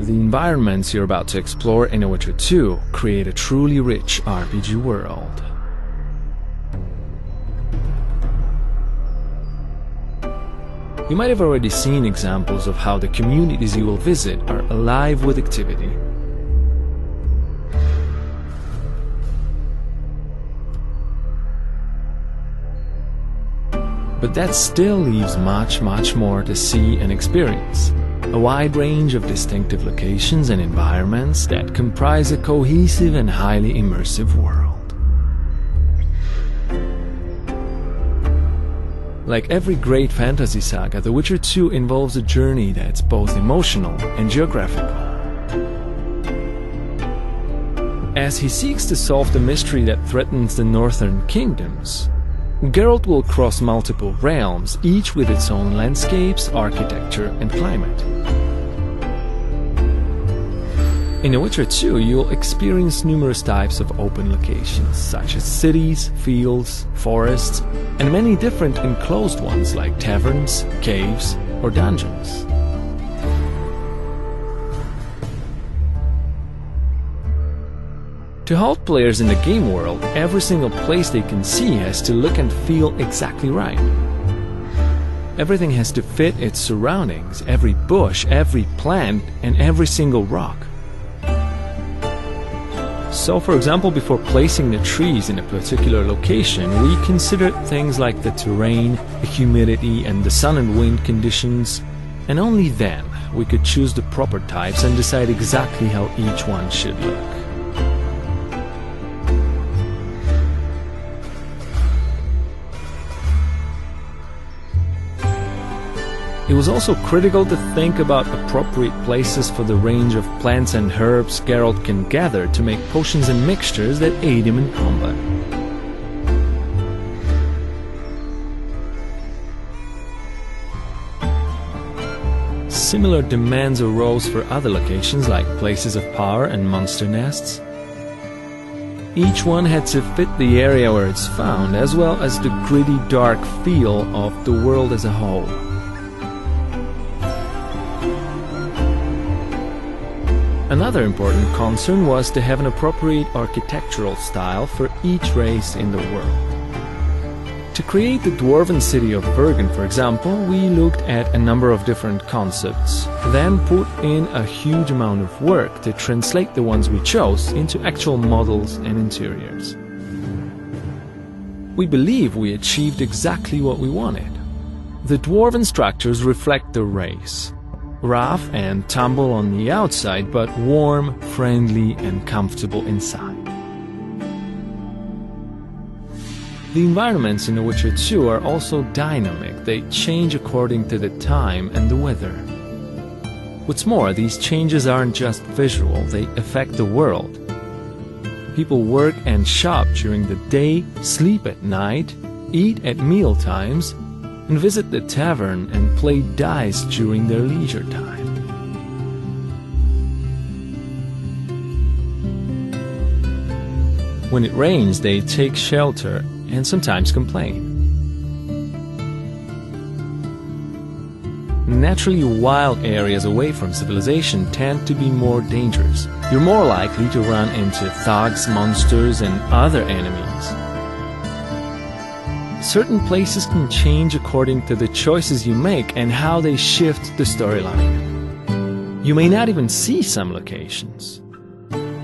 The environments you're about to explore in The Witcher 2 create a truly rich RPG world. You might have already seen examples of how the communities you will visit are alive with activity. But that still leaves much more to see and experience. A wide range of distinctive locations and environments that comprise a cohesive and highly immersive world. Like every great fantasy saga, The Witcher 2 involves a journey that's both emotional and geographical. As he seeks to solve the mystery that threatens the northern kingdoms, Geralt will cross multiple realms, each with its own landscapes, architecture, and climate. In The Witcher 2, you'll experience numerous types of open locations, such as cities, fields, forests, and many different enclosed ones like taverns, caves, or dungeons. To hold players in the game world, every single place they can see has to look and feel exactly right. Everything has to fit its surroundings, every bush, every plant, and every single rock. So, for example, before placing the trees in a particular location, we considered things like the terrain, the humidity, and the sun and wind conditions, and only then we could choose the proper types and decide exactly how each one should look. It was also critical to think about appropriate places for the range of plants and herbs Geralt can gather to make potions and mixtures that aid him in combat. Similar demands arose for other locations like places of power and monster nests. Each one had to fit the area where it's found, as well as the gritty, dark feel of the world as a whole. Another important concern was to have an appropriate architectural style for each race in the world. To create the dwarven city of Bergen, for example, we looked at a number of different concepts, then put in a huge amount of work to translate the ones we chose into actual models and interiors. We believe we achieved exactly what we wanted. The dwarven structures reflect the race. Rough and tumble on the outside, but warm, friendly, and comfortable inside. The environments in The Witcher 2 are also dynamic. They change according to the time and the weather. What's more, these changes aren't just visual, they affect the world. People work and shop during the day, sleep at night, eat at meal times, and visit the tavern and play dice during their leisure time. When it rains, they take shelter and sometimes complain. Naturally wild areas away from civilization tend to be more dangerous. You're more likely to run into thugs, monsters, and other enemies. Certain places can change according to the choices you make and how they shift the storyline. You may not even see some locations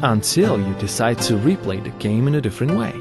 until you decide to replay the game in a different way.